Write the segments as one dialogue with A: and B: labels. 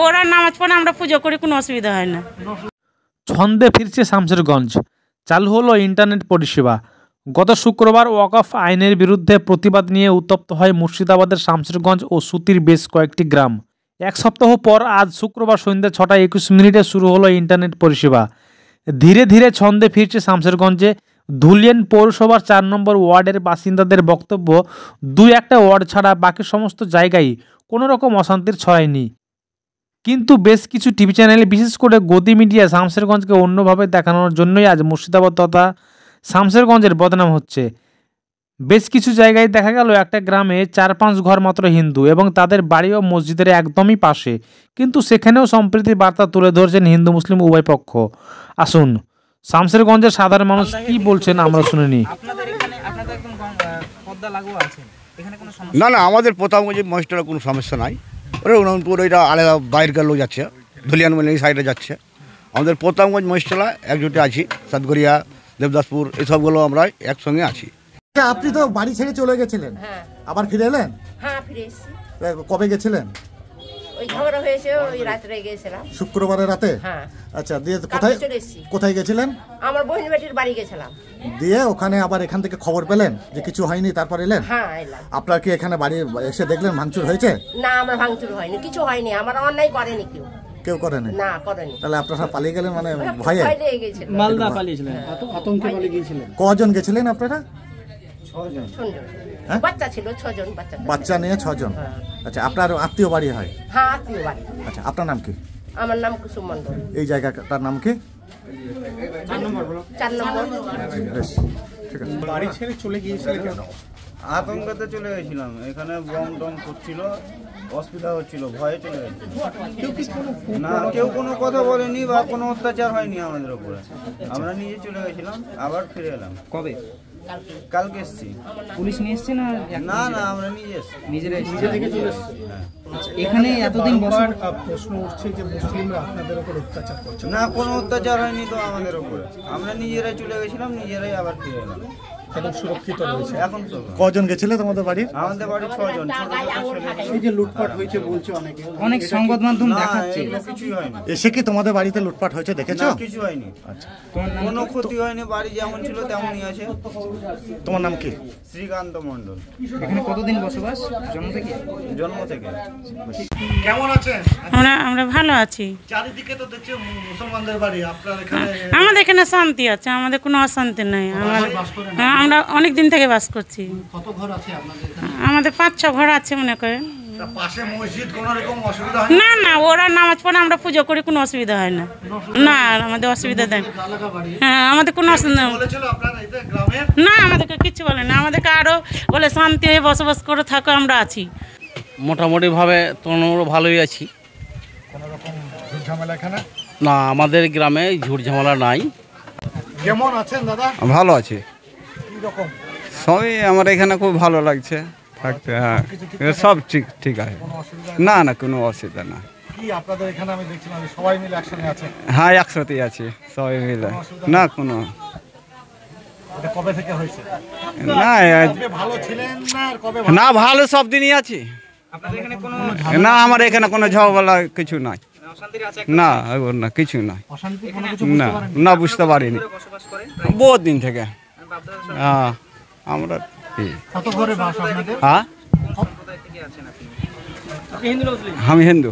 A: ওরা নামাজ পড়ে আমরা পুজো করি, কোনো অসুবিধা হয় না।
B: ছন্দে ফিরছে শামশেরগঞ্জ, চালু হলো ইন্টারনেট পরিষেবা। গত শুক্রবার ওয়াকফ আইনের বিরুদ্ধে প্রতিবাদ নিয়ে উত্তপ্ত হয় মুর্শিদাবাদের শামশেরগঞ্জ ও সুতির বেশ কয়েকটি গ্রাম। এক সপ্তাহ পর আজ শুক্রবার সন্ধ্যা 6:21 শুরু হলো ইন্টারনেট পরিষেবা। ধীরে ধীরে ছন্দে ফিরছে শামশেরগঞ্জে। ধুলিয়ান পৌরসভার 4 নম্বর ওয়ার্ডের বাসিন্দাদের বক্তব্য, 2-1টা ওয়ার্ড ছাড়া বাকি সমস্ত জায়গায় কোনো রকম অশান্তির ছড়ায়নি। কিন্তু বেশ কিছু টিভি চ্যানেলে, বিশেষ করে গদি মিডিয়া, শামশেরগঞ্জকে অন্যভাবে দেখানোর জন্যই আজ মুর্শিদাবাদ তথা শামশেরগঞ্জের বদনাম হচ্ছে। বেশ কিছু জায়গায় দেখা গেল একটা গ্রামে 4-5 ঘর মাত্র হিন্দু এবং তাদের বাড়ি ও মসজিদের একদমই পাশে, কিন্তু সেখানেও সম্প্রীতির বার্তা তুলে ধরছেন হিন্দু মুসলিম উভয় পক্ষ। আসুন শামশেরগঞ্জের সাধারণ মানুষ কি বলছেন আমরা শুনে নিই।
C: না না, আমাদের প্রতাপগঞ্জে মহিষটার কোনো সমস্যা নাই। ওরা উনপুর ওইটা আলাদা বাইরের লোক যাচ্ছে, ধুলিয়ান এই সাইডে যাচ্ছে। আমাদের প্রতাপগঞ্জ মহিষতলা একজোটে আছি, সাতগড়িয়া, দেবদাসপুর এইসবগুলো আমরা একসঙ্গে আছি।
D: আপনি তো বাড়ি ছেড়ে চলে গেছিলেন, আবার ফিরে এলেন?
E: হ্যাঁ, ফিরে এসেছি।
D: কবে গেছিলেন?
E: ওই ঝগড়া হয়েছে, ওই রাত্রে গেছিলাম।
D: শুক্রবারের রাতে?
E: হ্যাঁ।
D: আচ্ছা, দিয়ে কোথায় গেছিলেন?
E: আমার বোন বেটির বাড়ি গেছিলাম।
D: দিয়ে ওখানে আবার এখান থেকে খবর পেলেন যে কিছু হয়নি, তারপর এলেন?
E: হ্যাঁ, এলাম।
D: আপনার কি এখানে বাড়ি এসে দেখলেন ভাঙচুর হয়েছে?
E: না, আমার ভাঙচুর হয়নি, কিছু হয়নি। আমার অন্যায় করেনি কেউ
D: করেনি?
E: না, করেনি।
D: তাহলে আপনারা পালিয়ে গেলেন মানে ভয়ে?
F: মালদা পালিয়েছিলেন, আতঙ্কে পালিয়ে গিয়েছিলেন।
D: কজন গেছিলেন আপনারা?
E: 6 জন। বাচ্চা ছিল 6 জন,
D: বাচ্চা নিয়ে 6 জন। আচ্ছা, আপনার আত্মীয় বাড়ি হয়?
E: হ্যাঁ, আত্মীয় বাড়ি।
D: আচ্ছা, আপনার নাম কি?
E: আমার নাম কুসুম মণ্ডল।
D: এই জায়গাটার নাম কি?
E: 4 নম্বর।
D: বেশ, ঠিক আছে।
F: বাড়ি ছেড়ে চলে গিয়েছিলেন কেন?
G: আতঙ্কতে চলে গেছিলাম, এখানে বম টম করছিল, অসুবিধা হচ্ছিল, ভয়ে চলে গেছিলাম। না, কেউ কোনো কথা বলেনি বা কোনো অত্যাচার হয়নি আমাদের উপরে। আমরা নিজে চলে গেছিলাম, আবার ফিরে এলাম।
F: কবে?
G: কালকে এসছি।
F: পুলিশ নিয়ে এসছে না?
G: না না, আমরা নিজে
F: থেকে চলে এসছি। এখানে এতদিন বসার প্রশ্ন উঠছে যে মুসলিমরা আপনাদের উপর অত্যাচার করছে।
G: না, কোনো অত্যাচার হয়নি তো আমাদের উপরে। আমরা নিজেরাই চলে গেছিলাম, নিজেরাই আবার ফিরে এলাম।
F: এখন সুরক্ষিত রয়েছে।
G: এখন তো
D: কজন গেছিল তোমাদের বাড়ি?
G: আমাদের বাড়ি 6 জন।
F: এই যে লুটপাট হয়েছে বলছে অনেকে, অনেক সংবাদ মাধ্যম দেখাচ্ছে,
G: কিছুই হয়নি।
D: এসে কি তোমাদের বাড়িতে লুটপাট হয়েছে দেখেছো?
G: কিছু হয়নি। আচ্ছা, কোনো ক্ষতি হয়নি, বাড়ি যেমন ছিল তেমনই আছে।
D: তোমার নাম কি?
G: শ্রীকান্ত মণ্ডল।
F: এখানে কতদিন বসবাস?
G: জন্ম থেকে।
D: কেমন আছেন?
A: আমরা ভালো আছি।
D: চারিদিকে তো দেখছি মুসলমানদের বাড়ি, আপনার এখানে?
A: আমাদের এখানে শান্তি আছে, আমাদের কোনো অশান্তি নেই। আমরা অনেক দিন থেকে বাস করছি।
D: কত ঘর আছে আপনাদের এখানে?
A: আমাদের 5-6 ঘর আছে মনে করেন।
D: পাশে মসজিদ, কোনো রকম অসুবিধা হয়
A: না? না, ওরা নামাজ পড়ে আমরা পুজো করি, কোনো অসুবিধা হয় না। না, আমাদের অসুবিধা দেয়। হ্যাঁ, আমাদের কোনো অসুবিধা না, আমাদেরকে কিছু বলে না। আমাদেরকে আরো বলে শান্তি হয়ে বসবাস করে থাকো, আমরা আছি
H: মোটামুটিভাবে। তোমরা ভালোই আছি।
D: কোনো রকম ঝামেলা এখানে
H: না, আমাদের গ্রামে ঝুট ঝামেলা নাই।
D: কেমন আছেন দাদা?
C: ভালো আছে,
D: কি রকম?
C: সবই আমার এখানে খুব ভালো লাগছে থাকতে। হ্যাঁ, সব ঠিক আছে। না না, কোনো অসুবিধা না।
D: কি আপনাদের এখানে আমি দেখছিলাম সবাই মিলে একসঙ্গে আছে?
C: হ্যাঁ, একসাথেই আছি সবাই মিলে। না কোনো।
D: এটা কবে থেকে হয়েছে?
C: না,
D: ভালো ছিলেন না? কবে?
C: না, ভালো সব দিনই আছি। না, আমার এখানে কোনো ঝগড়া কিছু নাই। না, না কিছু নাই। না না, বুঝতে পারিনি বহুত দিন থেকে। হ্যাঁ, আমরা হ্যাঁ, আমি হিন্দু।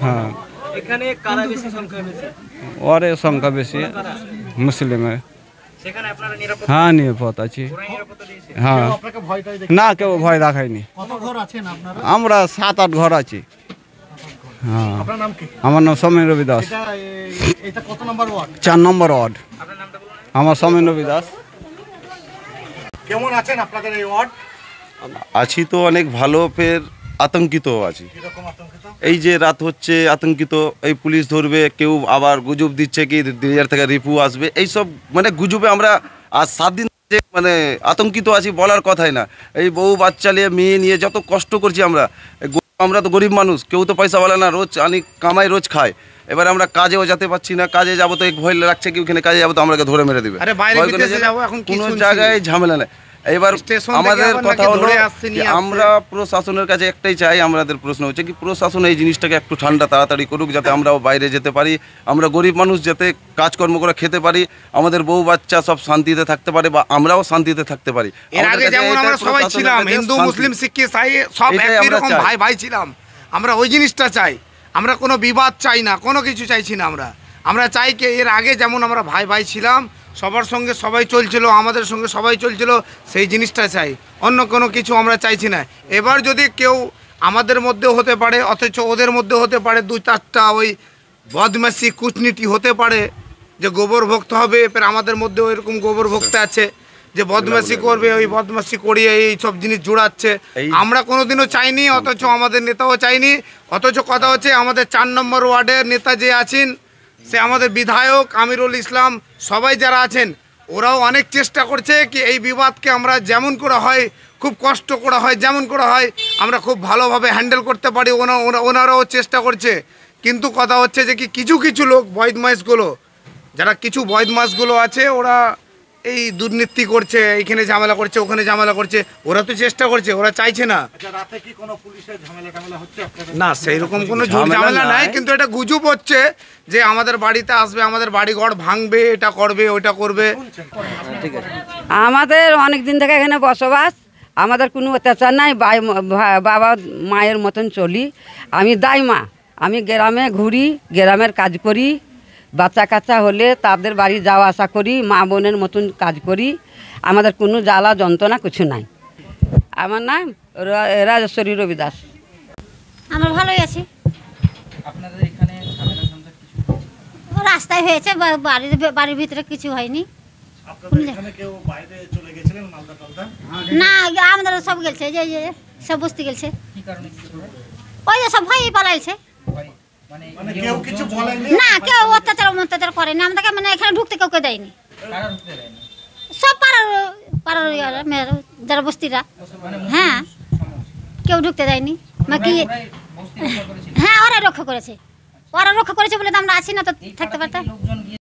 C: হ্যাঁ, ওরে সংখ্যা বেশি মুসলিমের। হ্যাঁ, নিরাপদ আছি। হ্যাঁ, না, কেউ ভয় দেখায়নি। আমরা 7-8 ঘর আছি। হ্যাঁ, আমার নাম সৌমেন রবি দাস। 4 নম্বর ওয়ার্ড। আমার সৌমেন রবি দাস।
D: কেমন আছেন আপনাদের এই ওয়ার্ড?
I: আছি তো অনেক ভালো, ফের আতঙ্কিত আছি। এই যে রাত হচ্ছে আতঙ্কিত, এই পুলিশ ধরবে, কেউ আবার গুজব দিচ্ছে কি 2000 থেকে রিপু আসবে, এইসব মানে গুজবে আমরা আজ 7 দিন মানে আতঙ্কিত আছি, বলার কথাই না। এই বউ বাচ্চা নিয়ে মেয়ে নিয়ে যত কষ্ট করছি আমরা তো গরিব মানুষ, কেউ তো পয়সাওয়ালা না, রোজ আনি কামাই রোজ খায়। এবার আমরা কাজেও যেতে পারছি না, কাজে যাবো তো এক ভয় লাগছে কি ওখানে কাজে যাবো তো আমাকে ধরে মেরে দেবে। কোনো জায়গায় ঝামেলা নেই। এবার
F: স্টেশন থেকে
I: আমাদের
F: আবার
I: কথা
F: নাকি
I: হলো
F: ধরে আসছে,
I: যে
F: নিয়ে আসছে।
I: আমরা প্রশাসনের কাছে একটাই চাই, আমাদের প্রশ্ন হচ্ছে কি প্রশাসন এই জিনিসটাকে একটু ঠান্ডা তাড়াতাড়ি করুক, যাতে আমরাও বাইরে যেতে পারি, আমরা গরিব মানুষ যাতে কাজকর্ম করে খেতে পারি, আমাদের বউ বাচ্চা সব শান্তিতে থাকতে পারে বা আমরাও শান্তিতে থাকতে পারি।
F: এর
I: আমাদের
F: আগে
I: কাছে
F: যেমন
I: এটাই
F: আমরা সবাই
I: প্রশাসনের
F: ছিলাম,
I: কাছে
F: হিন্দু
I: শান্তি।
F: মুসলিম শিখ ইসাই সব
I: এটাই
F: একই
I: আমরা
F: রকম
I: চাই।
F: ভাই ভাই ছিলাম। আমরা ওই জিনিসটা চাই, আমরা কোনো বিবাদ চাই না, কোনো কিছু চাইছি না। আমরা চাই কি এর আগে যেমন আমরা ভাই ভাই ছিলাম, সবার সঙ্গে সবাই চলছিল, আমাদের সঙ্গে সবাই চলছিল, সেই জিনিসটা চাই, অন্য কোনো কিছু আমরা চাইছি না। এবার যদি কেউ আমাদের মধ্যে হতে পারে অথচ ওদের মধ্যে হতে পারে 2-4টা ওই বদমাশি কূটনীতি হতে পারে, যে গোবর ভক্ত হবে, এবার আমাদের মধ্যে ওইরকম গোবর ভক্ত আছে যে বদমাশি করবে, ওই বদমাশি করিয়ে এই সব জিনিস জোড়াচ্ছে। আমরা কোনোদিনও চাইনি, অথচ আমাদের নেতাও চাইনি। অথচ কথা হচ্ছে আমাদের 4 নম্বর ওয়ার্ডের নেতা যে আছেন, সে আমাদের বিধায়ক আমিরুল ইসলাম, সবাই যারা আছেন ওরাও অনেক চেষ্টা করছে কি এই বিবাদকে আমরা যেমন করা হয়, খুব কষ্ট করা হয়, যেমন করা হয় আমরা খুব ভালোভাবে হ্যান্ডেল করতে পারি, ওনারাও চেষ্টা করছে। কিন্তু কথা হচ্ছে যে কি কিছু কিছু লোক বদমাইশগুলো, যারা কিছু বদমাইশগুলো আছে, ওরা এই দুর্নীতি করছে, এইখানে ঝামেলা করছে, ওখানে ঝামেলা করছে। ওরা তো চেষ্টা করছে, ওরা চাইছে না। না সেইরকম কোনো ঝামেলা নাই, কিন্তু এটা গুজব হচ্ছে যে আমাদের বাড়িতে আসবে, আমাদের বাড়িঘর ভাঙবে, এটা করবে, ওইটা করবে।
J: আমাদের অনেক দিন থেকে এখানে বসবাস, আমাদের কোনো অত্যাচার নাই, বাবা মায়ের মতন চলি। আমি দাইমা, আমি গ্রামে ঘুরি, গ্রামের কাজ করি, বাচ্চা কাচ্চা হলে তাদের বাড়ি যাওয়া আসা করি, মা বোনের মতন কাজ করি। আমাদের কোনো জ্বালা যন্ত্রণা কিছু নাই। আমার নাম রাজেশ্বরী রবি দাস।
K: আমরা ভালোই আছি।
F: আপনাদের এখানে ঝামেলা ঝঞ্ঝাট কিছু
K: রাস্তায় হয়েছে, বাড়ির ভিতরে কিছু হয়নি। না আমাদের সব গেছে, যে সব বস্তি গেছে, ওই যে সব ভয় পালাইছে। না কেউ অত্যাচার করেনি আমাদেরকে, মানে এখানে ঢুকতে কেউ দেয়নি। সব পাড়ার যারা বস্তিরা, হ্যাঁ কেউ ঢুকতে দেয়নি। হ্যাঁ ওরা রক্ষা করেছে, বলে তো আমরা আছি না, তো থাকতে পারতাম।